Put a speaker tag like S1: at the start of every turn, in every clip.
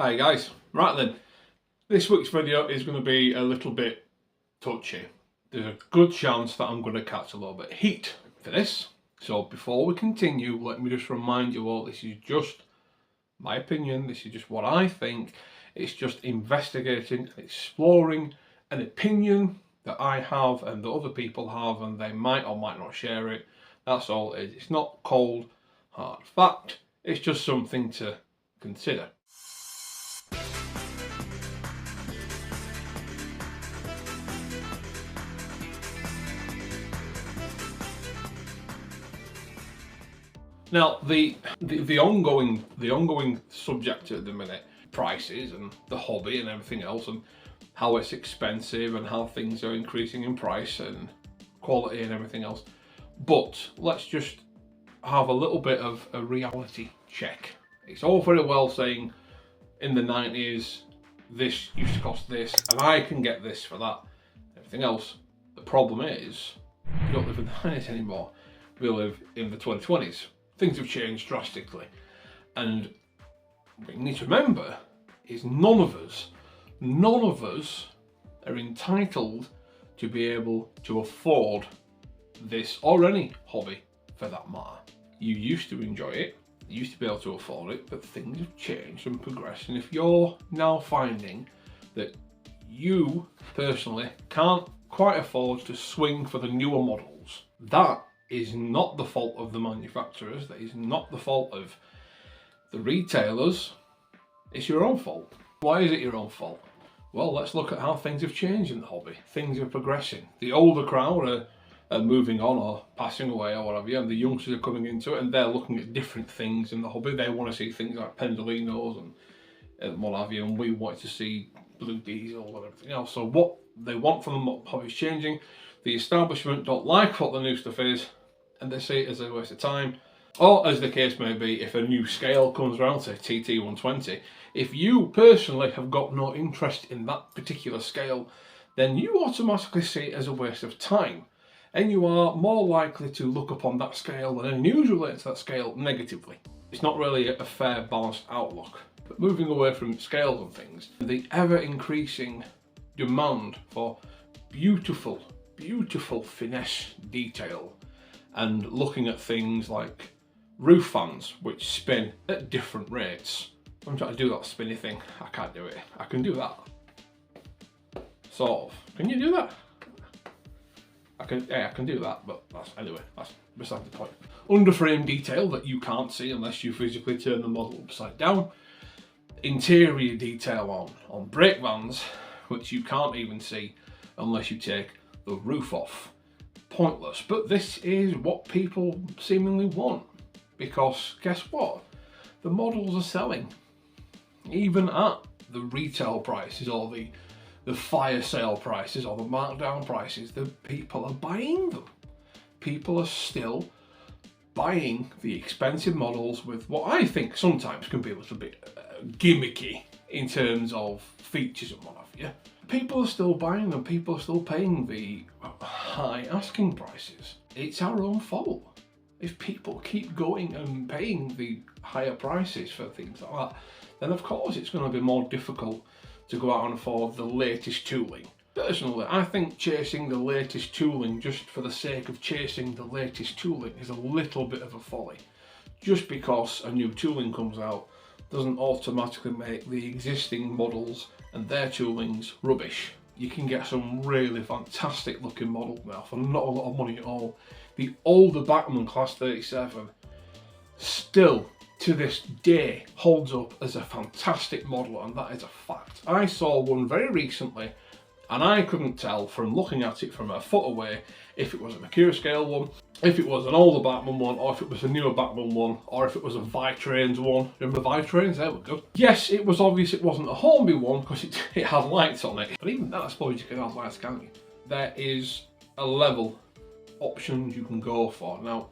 S1: Hi guys, right then, this week's video is going to be a little bit touchy. There's a good chance that I'm going to catch a little bit of heat for this. So before we continue, let me just remind you all, this is just my opinion, this is just what I think. It's just investigating and exploring an opinion that I have and that other people have, and they might or might not share it. That's all it is. It's not cold, hard fact. It's just something to consider. Now, the ongoing subject at the minute, prices and the hobby and everything else, and how it's expensive and how things are increasing in price and quality and everything else. But let's just have a little bit of a reality check. It's all very well saying in the 90s this used to cost this and I can get this for that, everything else. The problem is we don't live in the 90s anymore. We live in the 2020s. Things have changed drastically, and what you need to remember is none of us are entitled to be able to afford this or any hobby for that matter. You used to enjoy it, you used to be able to afford it, but things have changed and progressed, and if you're now finding that you personally can't quite afford to swing for the newer models, that is not the fault of the manufacturers, that is not the fault of the retailers, it's your own fault. Why is it your own fault? Well, let's look at how things have changed in the hobby. Things are progressing. The older crowd are moving on or passing away or whatever, and the youngsters are coming into it and they're looking at different things in the hobby. They want to see things like pendolinos and what have you, and we want to see blue diesel and everything else. So what they want from the hobby is changing. The establishment don't like what the new stuff is, and they see it as a waste of time. Or as the case may be, if a new scale comes around, say TT120, if you personally have got no interest in that particular scale, then you automatically see it as a waste of time. And you are more likely to look upon that scale and any news related to that scale negatively. It's not really a fair, balanced outlook. But moving away from scales and things, the ever increasing demand for beautiful finesse detail, and looking at things like roof fans which spin at different rates. I'm trying to do that spinny thing. I can't do it. I can do that. Sort of. Can you do that? I can do that, but that's beside the point. Underframe detail that you can't see unless you physically turn the model upside down. Interior detail on brake vans, which you can't even see unless you take the roof off. Pointless, but this is what people seemingly want, because guess what? The models are selling. Even at the retail prices or the fire sale prices or the markdown prices, the people are buying them. People are still buying the expensive models with what I think sometimes can be a little bit gimmicky in terms of features and what have you. People are still buying them, people are still paying the high asking prices. It's our own fault. If people keep going and paying the higher prices for things like that, then of course it's going to be more difficult to go out and afford the latest tooling. Personally, I think chasing the latest tooling just for the sake of chasing the latest tooling is a little bit of a folly. Just because a new tooling comes out doesn't automatically make the existing models and their toolings rubbish. You can get some really fantastic looking models now for not a lot of money at all. The older Bachmann Class 37 still to this day holds up as a fantastic model, and that is a fact. I saw one very recently and I couldn't tell from looking at it from a foot away if it was a Mercure scale one, if it was an older Bachmann one, or if it was a newer Bachmann one, or if it was a Vitrains one. Remember Vitrains? There we go. Yes, it was obvious it wasn't a Hornby one because it had lights on it, but even that I suppose you can have lights, can't you? There is a level options you can go for. Now,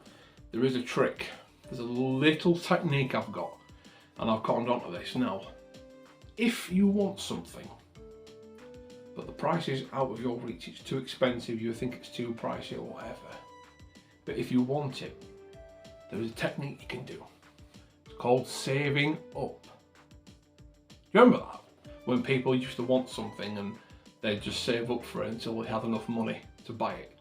S1: there is a trick. There's a little technique I've got, and I've cottoned onto this. Now, if you want something, but the price is out of your reach, it's too expensive, you think it's too pricey or whatever, but if you want it, there is a technique you can do. It's called saving up. Remember that? When people used to want something and they'd just save up for it until they had enough money to buy it.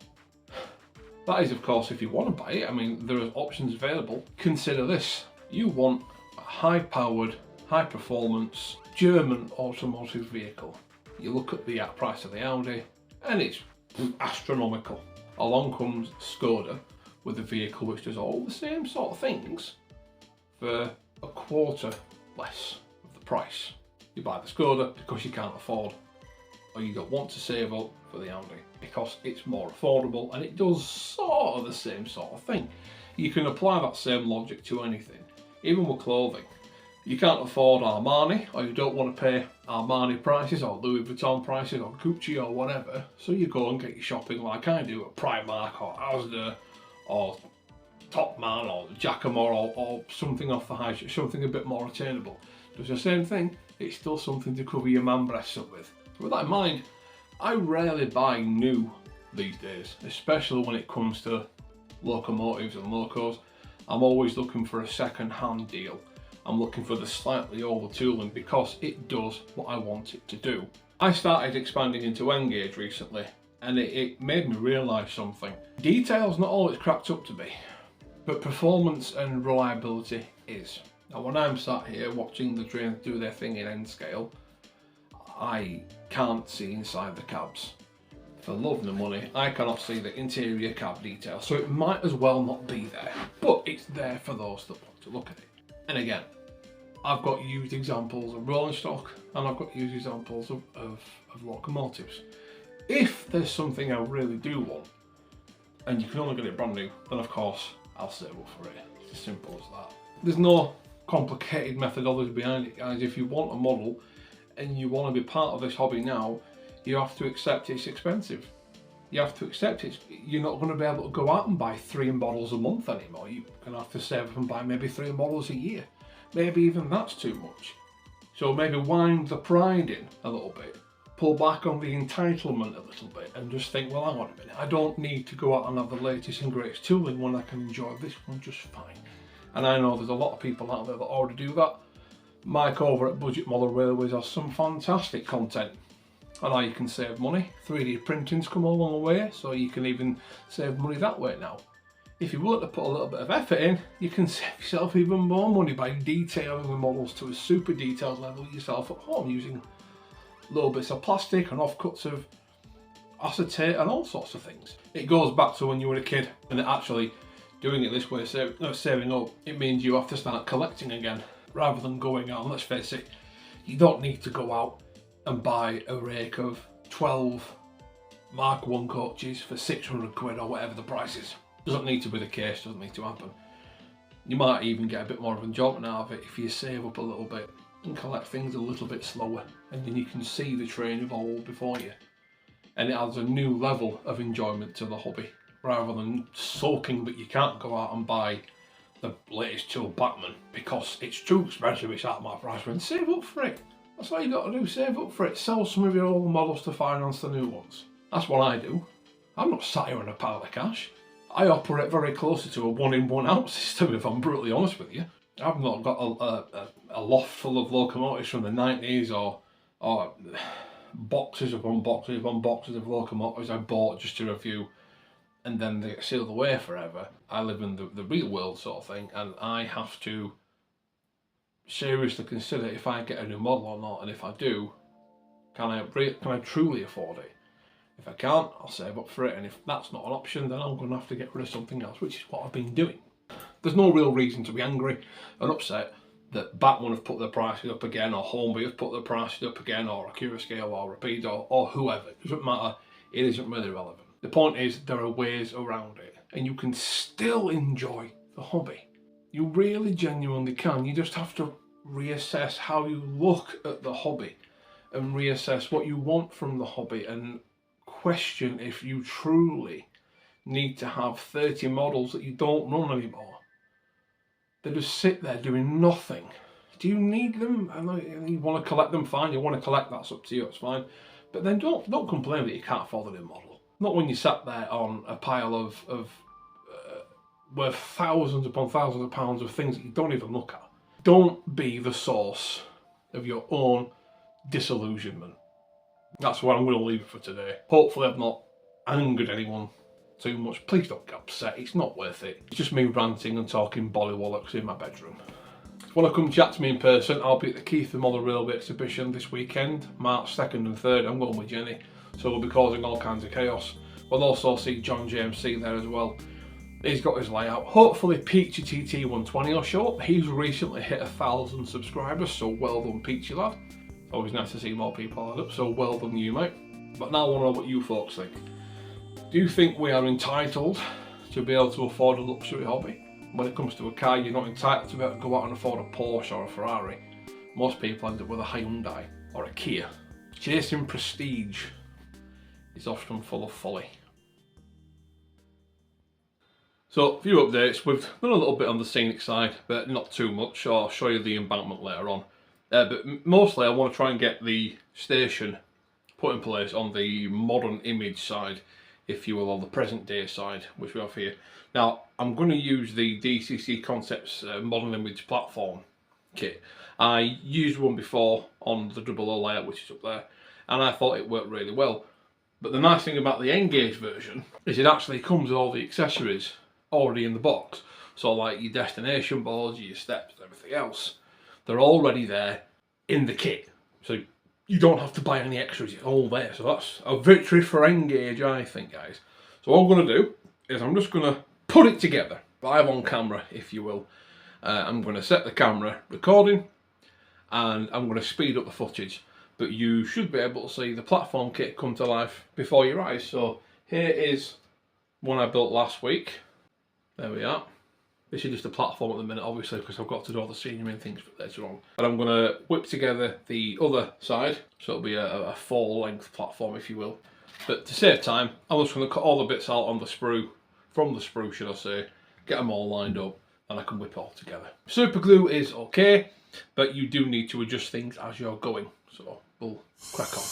S1: That is, of course, if you want to buy it. I mean, there are options available. Consider this. You want a high-powered, high-performance German automotive vehicle. You look at the price of the Audi and it's astronomical. Along comes Skoda with a vehicle which does all the same sort of things for a quarter less of the price. You buy the Skoda because you can't afford, or you don't want to save up for the Audi because it's more affordable and it does sort of the same sort of thing. You can apply that same logic to anything, even with clothing. You can't afford Armani, or you don't want to pay Armani prices or Louis Vuitton prices or Gucci or whatever, so you go and get your shopping like I do at Primark or Asda or Topman or Jacamo or something off the high street, something a bit more attainable. Does the same thing, it's still something to cover your man breasts up with. With that in mind, I rarely buy new these days, especially when it comes to locomotives and locos. I'm always looking for a second-hand deal. I'm looking for the slightly older tooling because it does what I want it to do. I started expanding into N-gauge recently and it made me realise something. Detail's not all it's cracked up to be, but performance and reliability is. Now when I'm sat here watching the trains do their thing in N-scale, I can't see inside the cabs. For love nor money, I cannot see the interior cab detail, so it might as well not be there, but it's there for those that want to look at it. And again, I've got used examples of rolling stock and I've got used examples of locomotives. If there's something I really do want and you can only get it brand new, then of course I'll save up for it. It's as simple as that. There's no complicated methodology behind it, guys. If you want a model and you want to be part of this hobby now, you have to accept it's expensive. You have to accept it. You're not going to be able to go out and buy 3 models a month anymore. You're going to have to save up and buy maybe 3 models a year. Maybe even that's too much. So maybe wind the pride in a little bit. Pull back on the entitlement a little bit and just think, well, hang on a minute. I don't need to go out and have the latest and greatest tooling when I can enjoy this one just fine. And I know there's a lot of people out there that already do that. Mike over at Budget Model Railways has some fantastic content on how you can save money. 3D printing's come a long way, so you can even save money that way now. If you're willing to put a little bit of effort in, you can save yourself even more money by detailing the models to a super detailed level yourself at home using little bits of plastic and offcuts of acetate and all sorts of things. It goes back to when you were a kid and actually doing it this way, saving up, it means you have to start collecting again rather than going out. And let's face it, you don't need to go out and buy a rake of 12 Mark 1 coaches for 600 quid or whatever the price is. Doesn't need to be the case, doesn't need to happen. You might even get a bit more of enjoyment out of it if you save up a little bit and collect things a little bit slower, and then you can see the train evolve before you. And it adds a new level of enjoyment to the hobby, rather than sulking that you can't go out and buy the latest tool Batman because it's too expensive, it's out of my price range. Save up for it. That's all you got to do, save up for it. Sell some of your old models to finance the new ones. That's what I do. I'm not sat here on a pile of cash. I operate very closely to a 1-in 1-out system, if I'm brutally honest with you. I've not got a loft full of locomotives from the 90s or boxes upon boxes upon boxes of locomotives I bought just to review and then they get sealed away forever. I live in the real world sort of thing, and I have to seriously consider if I get a new model or not, and if I do, can I truly afford it? If I can't, I'll save up for it, and if that's not an option, then I'm going to have to get rid of something else, which is what I've been doing. There's no real reason to be angry and upset that Batman have put their prices up again, or Hornby have put their prices up again, or Acura Scale, or Rapid, or whoever. It doesn't matter, it isn't really relevant. The point is, there are ways around it, and you can still enjoy the hobby. You really genuinely can. You just have to reassess how you look at the hobby, and reassess what you want from the hobby, and question if you truly need to have 30 models that you don't run anymore. They just sit there doing nothing. Do you need them? And you want to collect them, fine. You want to collect, that's up to you, it's fine. But then don't complain that you can't afford a new model. Not when you sat there on a pile of worth thousands upon thousands of pounds of things that you don't even look at. Don't be the source of your own disillusionment. That's where I'm going to leave it for today. Hopefully I've not angered anyone too much. Please don't get upset, it's not worth it. It's just me ranting and talking bollywallocks in my bedroom. If you want to come chat to me in person, I'll be at the Keith and Muller Railway exhibition this weekend, March 2nd and 3rd. I'm going with Jenny, so we'll be causing all kinds of chaos. We'll also see John JMC there as well. He's got his layout. Hopefully Peachy TT120 will show up. He's recently hit 1,000 subscribers, so well done Peachy lad. Always nice to see more people add up, so well done you mate. But now I want to know what you folks think. Do you think we are entitled to be able to afford a luxury hobby? When it comes to a car, you're not entitled to be able to go out and afford a Porsche or a Ferrari. Most people end up with a Hyundai or a Kia. Chasing prestige is often full of folly. So, a few updates. We've done a little bit on the scenic side, but not too much. I'll show you the embankment later on. But mostly I want to try and get the station put in place on the modern image side, if you will, or the present day side, which we have here. Now, I'm going to use the DCC Concepts modern image platform kit. I used one before on the 00 layout, which is up there, and I thought it worked really well. But the nice thing about the Engage version is it actually comes with all the accessories already in the box. So like your destination boards, your steps, everything else, they're already there in the kit. So you don't have to buy any extras, it's all there. So that's a victory for Engage, I think, guys. So what I'm going to do is I'm just going to put it together, live on camera, if you will. I'm going to set the camera recording and I'm going to speed up the footage. But you should be able to see the platform kit come to life before your eyes. So here is one I built last week. There we are. This is just a platform at the minute, obviously, because I've got to do all the scenery and things later on. But I'm going to whip together the other side, so it'll be a full-length platform, if you will. But to save time, I'm just going to cut all the bits out on the sprue, from the sprue, should I say, get them all lined up, and I can whip it all together. Super glue is okay, but you do need to adjust things as you're going. So we'll crack on.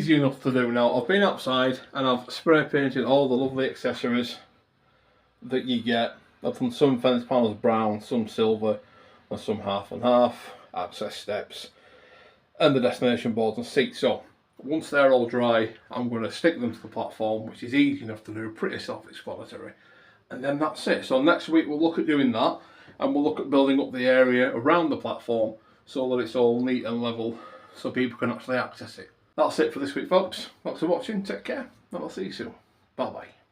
S1: easy enough to do now. I've been outside and I've spray painted all the lovely accessories that you get. I've done some fence panels brown, some silver, and some half and half, access steps, and the destination boards and seats. So once they're all dry, I'm going to stick them to the platform, which is easy enough to do, pretty self-explanatory, and then that's it. So next week we'll look at doing that, and we'll look at building up the area around the platform so that it's all neat and level so people can actually access it. That's it for this week, folks. Thanks for watching, take care, and I'll see you soon. Bye bye.